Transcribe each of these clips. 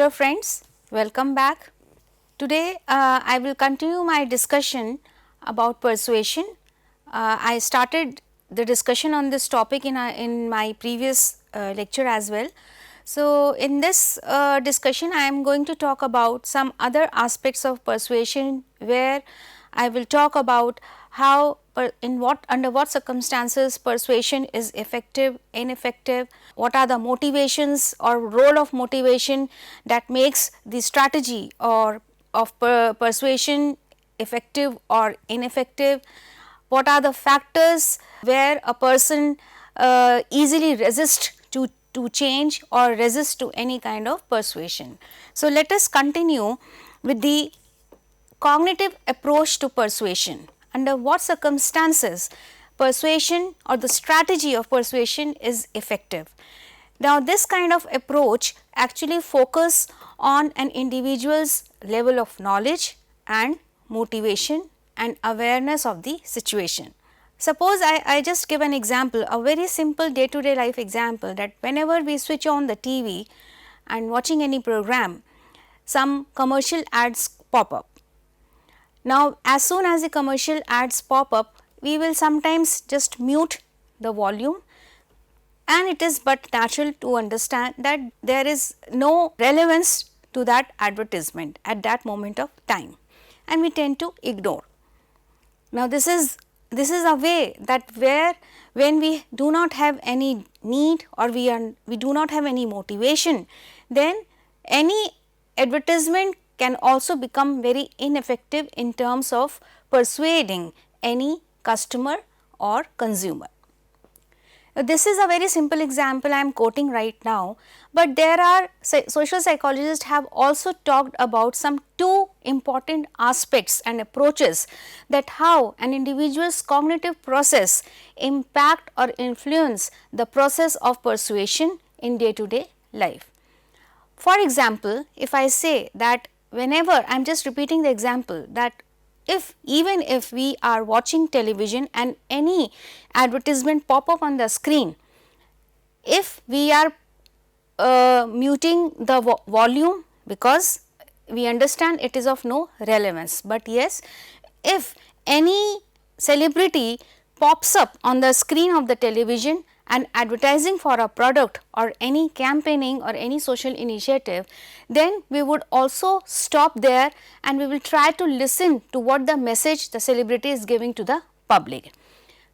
Hello friends, welcome back. Today I will continue my discussion about persuasion. I started the discussion on this topic in my previous lecture as well. So, in this discussion I am going to talk about some other aspects of persuasion, where I will talk about how under what circumstances persuasion is effective, ineffective, what are the motivations or role of motivation that makes the strategy or of persuasion effective or ineffective, what are the factors where a person easily resist to change or resist to any kind of persuasion. So, let us continue with the cognitive approach to persuasion. Under what circumstances persuasion or the strategy of persuasion is effective. Now, this kind of approach actually focus on an individual's level of knowledge and motivation and awareness of the situation. Suppose I just give an example, a very simple day to day life example, that whenever we switch on the TV and watching any program, some commercial ads pop up. Now, as soon as the commercial ads pop up, we will sometimes just mute the volume, and it is but natural to understand that there is no relevance to that advertisement at that moment of time, and we tend to ignore. Now, this is a way that where when we do not have any need or we do not have any motivation, then any advertisement can also become very ineffective in terms of persuading any customer or consumer. This is a very simple example I am quoting right now, but there are social psychologists have also talked about some two important aspects and approaches that how an individual's cognitive process impact or influence the process of persuasion in day to day life. For example, if I say that whenever I am just repeating the example that even if we are watching television and any advertisement pop up on the screen, if we are muting the volume because we understand it is of no relevance, but yes, if any celebrity pops up on the screen of the television and advertising for a product or any campaigning or any social initiative, then we would also stop there and we will try to listen to what the message the celebrity is giving to the public.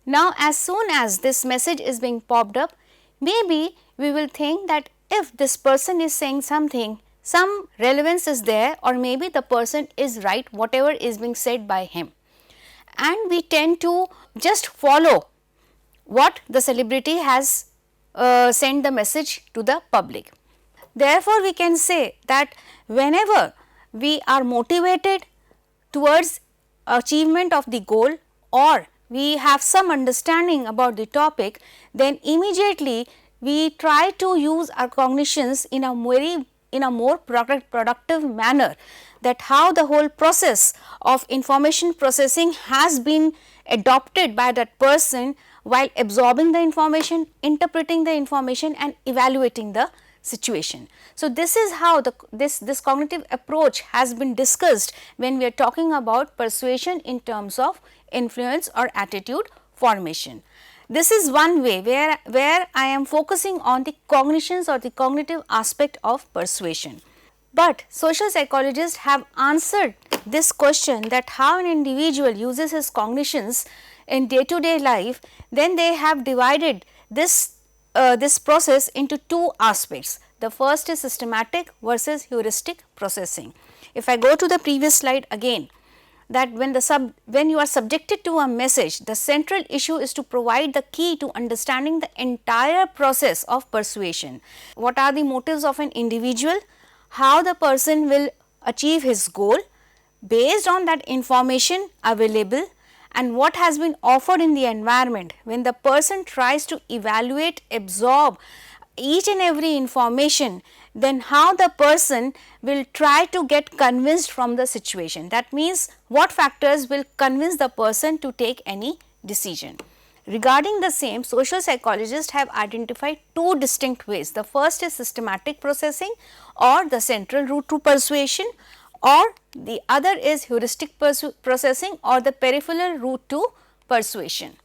Now, as soon as this message is being popped up, maybe we will think that if this person is saying something, some relevance is there, or maybe the person is right whatever is being said by him, and we tend to just follow what the celebrity has sent the message to the public. Therefore, we can say that whenever we are motivated towards achievement of the goal or we have some understanding about the topic, then immediately we try to use our cognitions in a more productive manner, that how the whole process of information processing has been adopted by that person while absorbing the information, interpreting the information and evaluating the situation. So, this is how this cognitive approach has been discussed when we are talking about persuasion in terms of influence or attitude formation. This is one way where I am focusing on the cognitions or the cognitive aspect of persuasion. But social psychologists have answered this question, that how an individual uses his cognitions in day to day life. Then they have divided this process into two aspects. The first is systematic versus heuristic processing. If I go to the previous slide again, that when you are subjected to a message, the central issue is to provide the key to understanding the entire process of persuasion. What are the motives of an individual, how the person will achieve his goal based on that information available, and what has been offered in the environment. When the person tries to evaluate, absorb each and every information, then how the person will try to get convinced from the situation. That means, what factors will convince the person to take any decision. Regarding the same, social psychologists have identified two distinct ways. The first is systematic processing or the central route to persuasion, or the other is heuristic processing or the peripheral route to persuasion.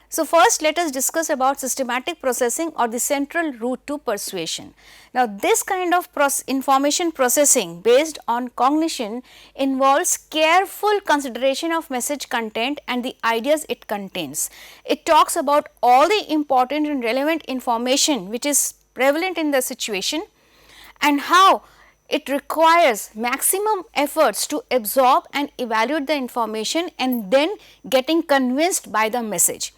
So, first let us discuss about systematic processing or the central route to persuasion. Now, this kind of information processing based on cognition involves careful consideration of message content and the ideas it contains. It talks about all the important and relevant information which is prevalent in the situation and how it requires maximum efforts to absorb and evaluate the information and then getting convinced by the message.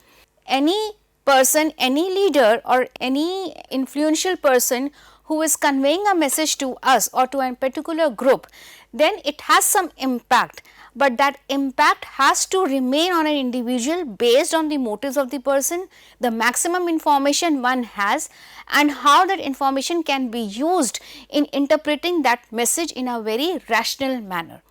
Any person, any leader or any influential person who is conveying a message to us or to a particular group, then it has some impact, but that impact has to remain on an individual based on the motives of the person, the maximum information one has and how that information can be used in interpreting that message in a very rational manner.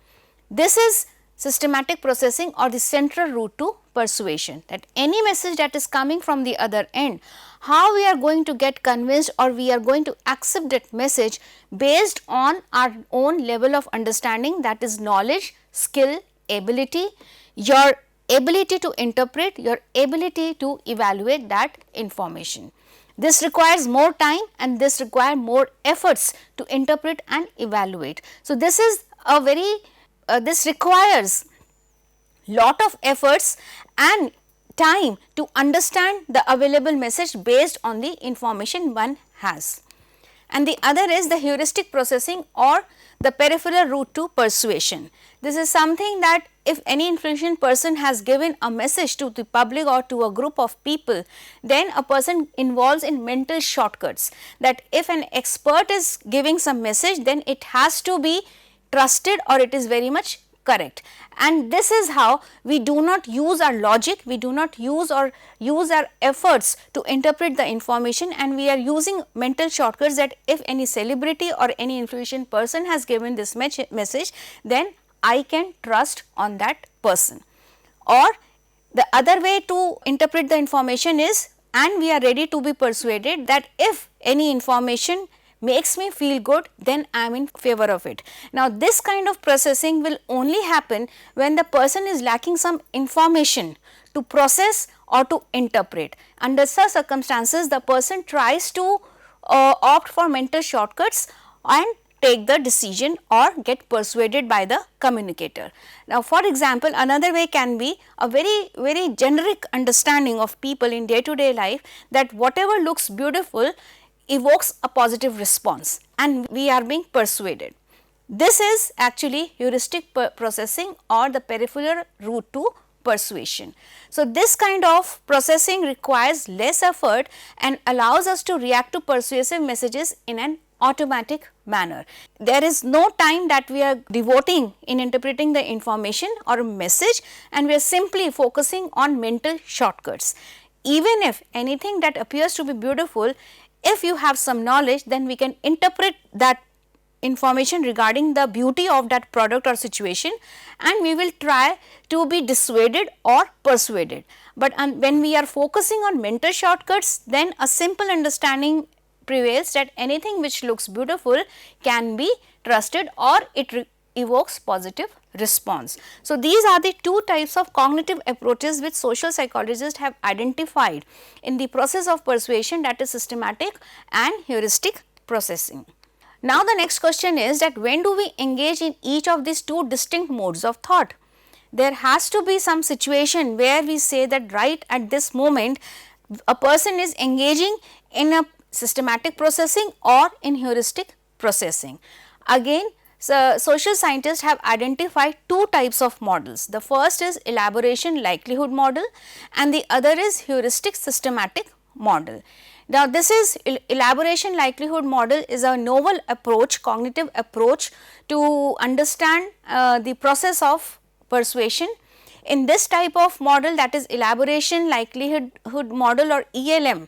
This is systematic processing or the central route to persuasion, that any message that is coming from the other end, how we are going to get convinced or we are going to accept that message based on our own level of understanding, that is knowledge, skill, ability, your ability to interpret, your ability to evaluate that information. This requires more time and this requires more efforts to interpret and evaluate. So, this is a very this requires lot of efforts and time to understand the available message based on the information one has. And the other is the heuristic processing or the peripheral route to persuasion. This is something that if any influential person has given a message to the public or to a group of people, then a person involves in mental shortcuts, that if an expert is giving some message, then it has to be trusted or it is very much correct. And this is how we do not use our logic, we do not use our efforts to interpret the information, and we are using mental shortcuts that if any celebrity or any influential person has given this message, then I can trust on that person. Or the other way to interpret the information is, and we are ready to be persuaded that if any information makes me feel good, then I am in favor of it. Now, this kind of processing will only happen when the person is lacking some information to process or to interpret. Under such circumstances, the person tries to opt for mental shortcuts and take the decision or get persuaded by the communicator. Now, for example, another way can be a very generic understanding of people in day-to-day life, that whatever looks beautiful evokes a positive response and we are being persuaded. This is actually heuristic processing or the peripheral route to persuasion. So, this kind of processing requires less effort and allows us to react to persuasive messages in an automatic manner. There is no time that we are devoting in interpreting the information or message, and we are simply focusing on mental shortcuts. Even if anything that appears to be beautiful, if you have some knowledge, then we can interpret that information regarding the beauty of that product or situation, and we will try to be dissuaded or persuaded. But when we are focusing on mental shortcuts, then a simple understanding prevails that anything which looks beautiful can be trusted or it evokes positive response. So, these are the two types of cognitive approaches which social psychologists have identified in the process of persuasion, that is systematic and heuristic processing. Now, the next question is that when do we engage in each of these two distinct modes of thought? There has to be some situation where we say that right at this moment a person is engaging in a systematic processing or in heuristic processing. Again, so social scientists have identified two types of models. The first is elaboration likelihood model and the other is heuristic systematic model. Now, this is elaboration likelihood model is a novel approach, cognitive approach to understand the process of persuasion. In this type of model, that is elaboration likelihood model or ELM,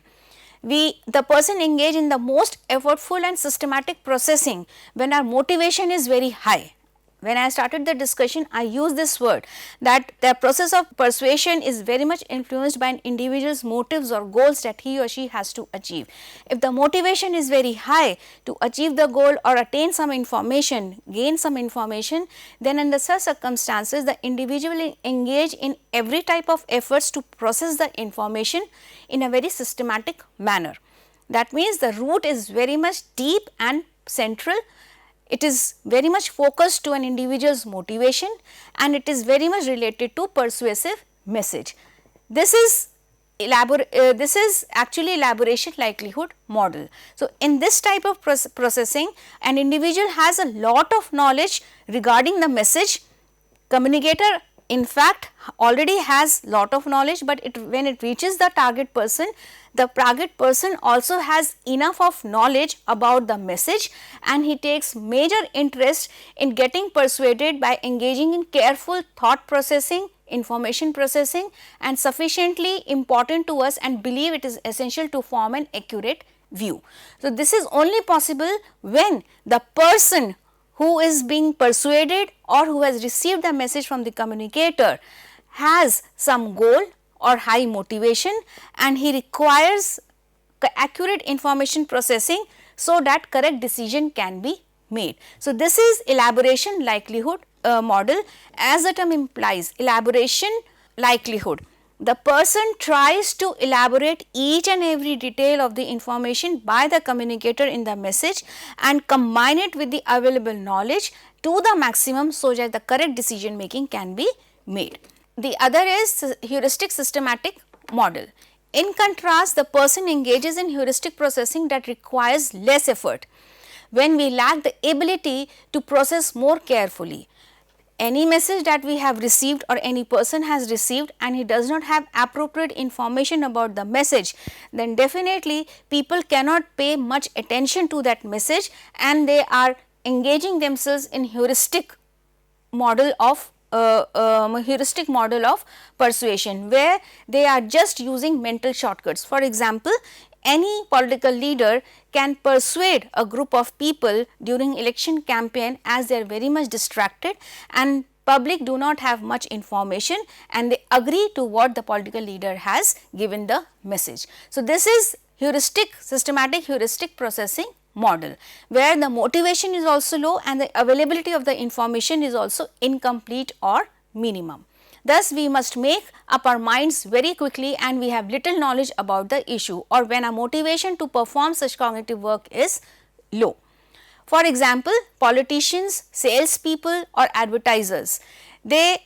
the person engage in the most effortful and systematic processing when our motivation is very high. when I started the discussion, I used this word that the process of persuasion is very much influenced by an individual's motives or goals that he or she has to achieve. If the motivation is very high to achieve the goal or attain some information, gain some information, then under such circumstances the individual will engage in every type of efforts to process the information in a very systematic manner. That means the root is very much deep and central. It is very much focused to an individual's motivation, and it is very much related to persuasive message. This is actually elaboration likelihood model. So, in this type of processing, an individual has a lot of knowledge regarding the message. Communicator in fact already has lot of knowledge, but when it reaches the target person also has enough of knowledge about the message, and he takes major interest in getting persuaded by engaging in careful thought processing, information processing, and sufficiently important to us and believe it is essential to form an accurate view. So, this is only possible when the person who is being persuaded or who has received the message from the communicator has some goal or high motivation, and he requires accurate information processing so that correct decision can be made. So, this is elaboration likelihood model. As the term implies, elaboration likelihood. The person tries to elaborate each and every detail of the information by the communicator in the message and combine it with the available knowledge to the maximum so that the correct decision making can be made. The other is heuristic systematic model. In contrast, the person engages in heuristic processing that requires less effort when we lack the ability to process more carefully. Any message that we have received or any person has received and he does not have appropriate information about the message, then definitely people cannot pay much attention to that message, and they are engaging themselves in heuristic model of persuasion, where they are just using mental shortcuts. For example, any political leader can persuade a group of people during election campaign as they are very much distracted and public do not have much information, and they agree to what the political leader has given the message. So, this is systematic heuristic processing model, where the motivation is also low and the availability of the information is also incomplete or minimum. Thus, we must make up our minds very quickly and we have little knowledge about the issue, or when our motivation to perform such cognitive work is low. For example, politicians, salespeople or advertisers, they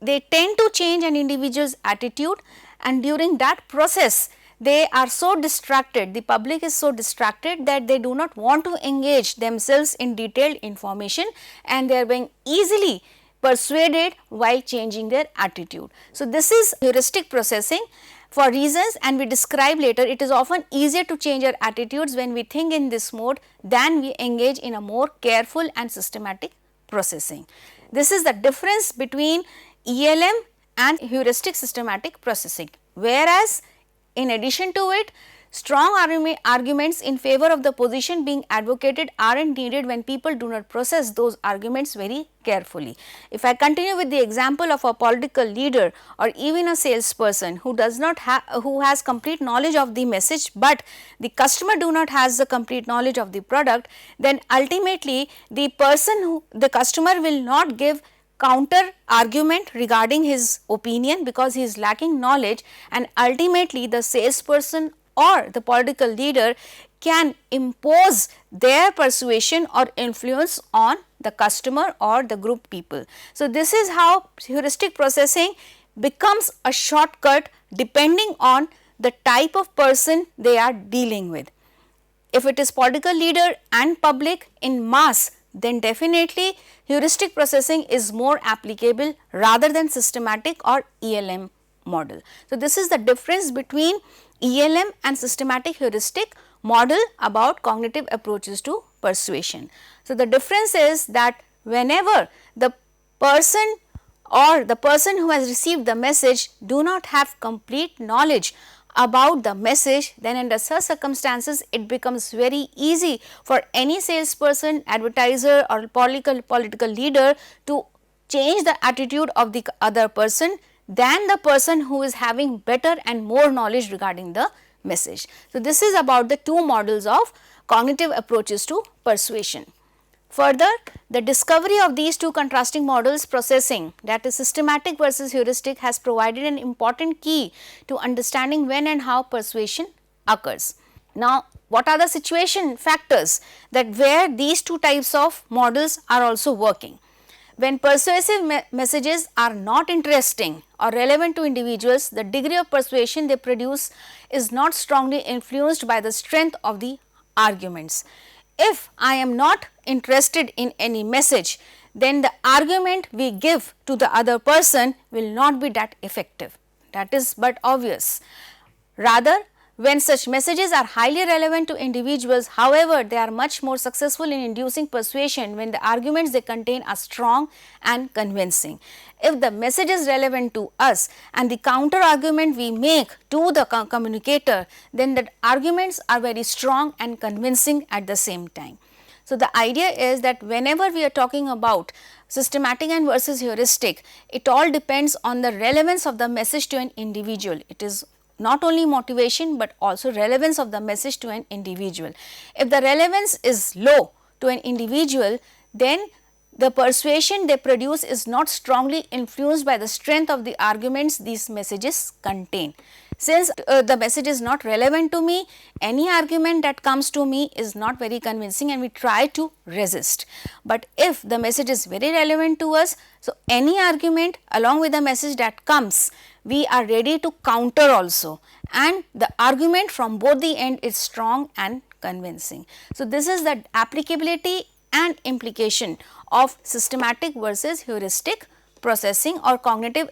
tend to change an individual's attitude, and during that process they are so distracted, the public is so distracted that they do not want to engage themselves in detailed information, and they are being easily persuaded while changing their attitude. So, this is heuristic processing for reasons, and we describe later. It is often easier to change our attitudes when we think in this mode than we engage in a more careful and systematic processing. This is the difference between ELM and heuristic systematic processing, whereas in addition to it, strong arguments in favor of the position being advocated aren't needed when people do not process those arguments very carefully. If I continue with the example of a political leader or even a salesperson who has complete knowledge of the message, but the customer do not has the complete knowledge of the product, then ultimately the customer will not give counter argument regarding his opinion because he is lacking knowledge, and ultimately the salesperson or the political leader can impose their persuasion or influence on the customer or the group people. So, this is how heuristic processing becomes a shortcut depending on the type of person they are dealing with. If it is political leader and public in mass, then definitely heuristic processing is more applicable rather than systematic or ELM model. So, this is the difference between ELM and systematic heuristic model about cognitive approaches to persuasion. So, the difference is that whenever the person who has received the message do not have complete knowledge about the message, then under such circumstances it becomes very easy for any salesperson, advertiser or political leader to change the attitude of the other person than the person who is having better and more knowledge regarding the message. So, this is about the two models of cognitive approaches to persuasion. Further, the discovery of these two contrasting models processing, that is systematic versus heuristic, has provided an important key to understanding when and how persuasion occurs. Now, what are the situation factors that where these two types of models are also working? When persuasive messages are not interesting or relevant to individuals, the degree of persuasion they produce is not strongly influenced by the strength of the arguments. If I am not interested in any message, then the argument we give to the other person will not be that effective. That is but obvious. Rather, when such messages are highly relevant to individuals, however, they are much more successful in inducing persuasion when the arguments they contain are strong and convincing. If the message is relevant to us and the counter argument we make to the communicator, then the arguments are very strong and convincing at the same time. So, the idea is that whenever we are talking about systematic and versus heuristic, it all depends on the relevance of the message to an individual. It is not only motivation, but also relevance of the message to an individual. If the relevance is low to an individual, then the persuasion they produce is not strongly influenced by the strength of the arguments these messages contain. Since the message is not relevant to me, any argument that comes to me is not very convincing and we try to resist. But if the message is very relevant to us, so any argument along with the message that comes, we are ready to counter also, and the argument from both the end is strong and convincing. So, this is the applicability and implication of systematic versus heuristic processing or cognitive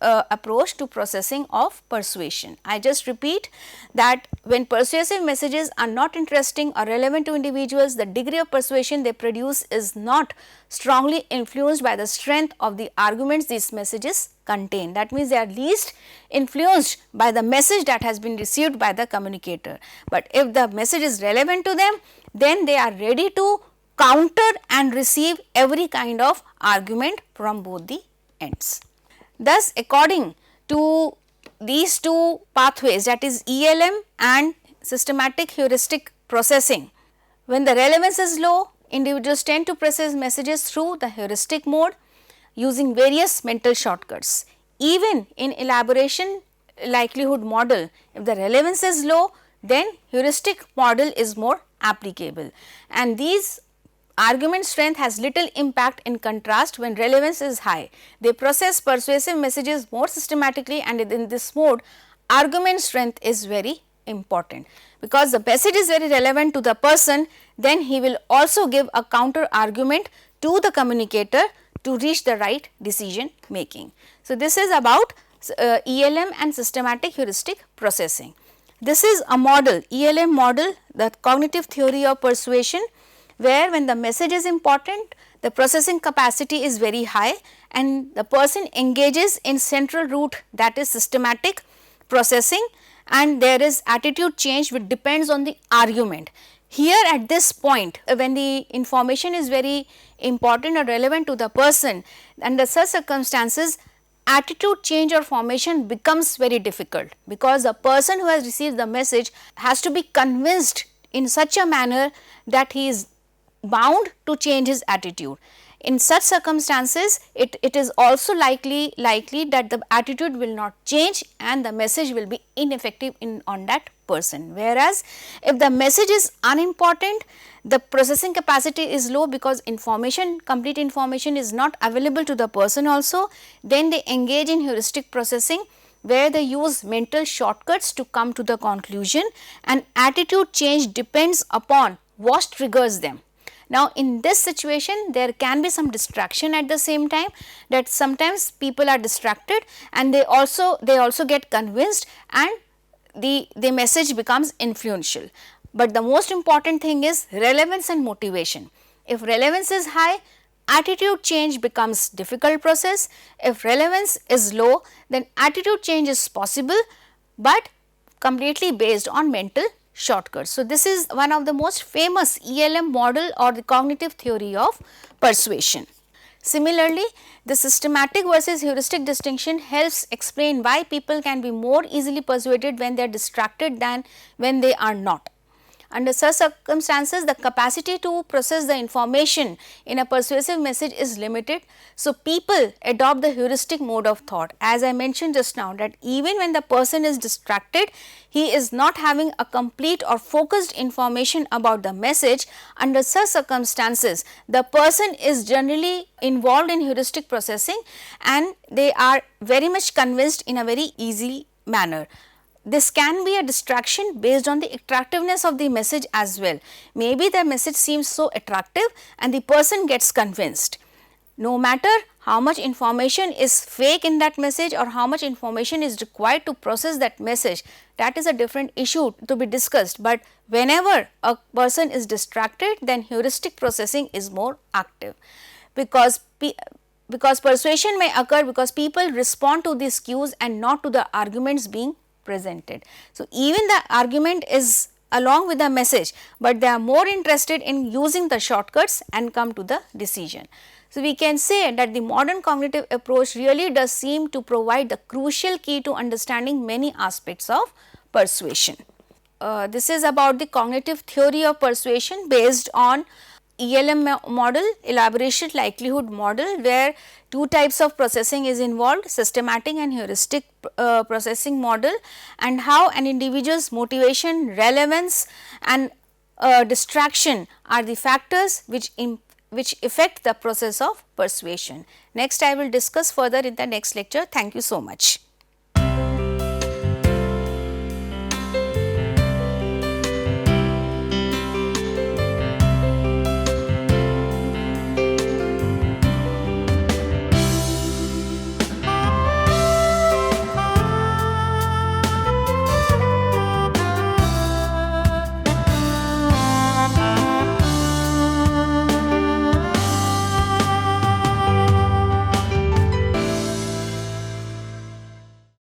approach to processing of persuasion. I just repeat that when persuasive messages are not interesting or relevant to individuals, the degree of persuasion they produce is not strongly influenced by the strength of the arguments these messages contain. That means, they are least influenced by the message that has been received by the communicator. But if the message is relevant to them, then they are ready to counter and receive every kind of argument from both the ends. Thus, according to these two pathways, that is ELM and systematic heuristic processing, when the relevance is low, individuals tend to process messages through the heuristic mode using various mental shortcuts. Even in elaboration likelihood model, if the relevance is low, then heuristic model is more applicable, and these argument strength has little impact in contrast when relevance is high. They process persuasive messages more systematically, and in this mode argument strength is very important, because the message is very relevant to the person, then he will also give a counter argument to the communicator to reach the right decision making. So, this is about ELM and systematic heuristic processing. This is a model, ELM model, the cognitive theory of persuasion, where when the message is important, the processing capacity is very high and the person engages in central route, that is systematic processing, and there is attitude change which depends on the argument. Here at this point, when the information is very important or relevant to the person, under such circumstances attitude change or formation becomes very difficult, because the person who has received the message has to be convinced in such a manner that he is bound to change his attitude. In such circumstances, it is also likely that the attitude will not change and the message will be ineffective on that person. Whereas, if the message is unimportant, the processing capacity is low because complete information is not available to the person also, then they engage in heuristic processing, where they use mental shortcuts to come to the conclusion, and attitude change depends upon what triggers them. Now, in this situation there can be some distraction at the same time, that sometimes people are distracted and they also get convinced and the message becomes influential. But the most important thing is relevance and motivation. If relevance is high, attitude change becomes difficult process. If relevance is low, then attitude change is possible, but completely based on mental shortcuts. So, this is one of the most famous ELM model or the cognitive theory of persuasion. Similarly, the systematic versus heuristic distinction helps explain why people can be more easily persuaded when they are distracted than when they are not. Under such circumstances, the capacity to process the information in a persuasive message is limited. So, people adopt the heuristic mode of thought. As I mentioned just now, that even when the person is distracted, he is not having a complete or focused information about the message. Under such circumstances, the person is generally involved in heuristic processing and they are very much convinced in a very easy manner. This can be a distraction based on the attractiveness of the message as well. Maybe the message seems so attractive and the person gets convinced. No matter how much information is fake in that message or how much information is required to process that message, that is a different issue to be discussed. But whenever a person is distracted, then heuristic processing is more active, because persuasion may occur because people respond to these cues and not to the arguments being presented. So, even the argument is along with the message, but they are more interested in using the shortcuts and come to the decision. So, we can say that the modern cognitive approach really does seem to provide the crucial key to understanding many aspects of persuasion. This is about the cognitive theory of persuasion based on ELM model, elaboration likelihood model, where two types of processing is involved, systematic and heuristic processing model, and how an individual's motivation, relevance and distraction are the factors which affect the process of persuasion. Next, I will discuss further in the next lecture. Thank you so much.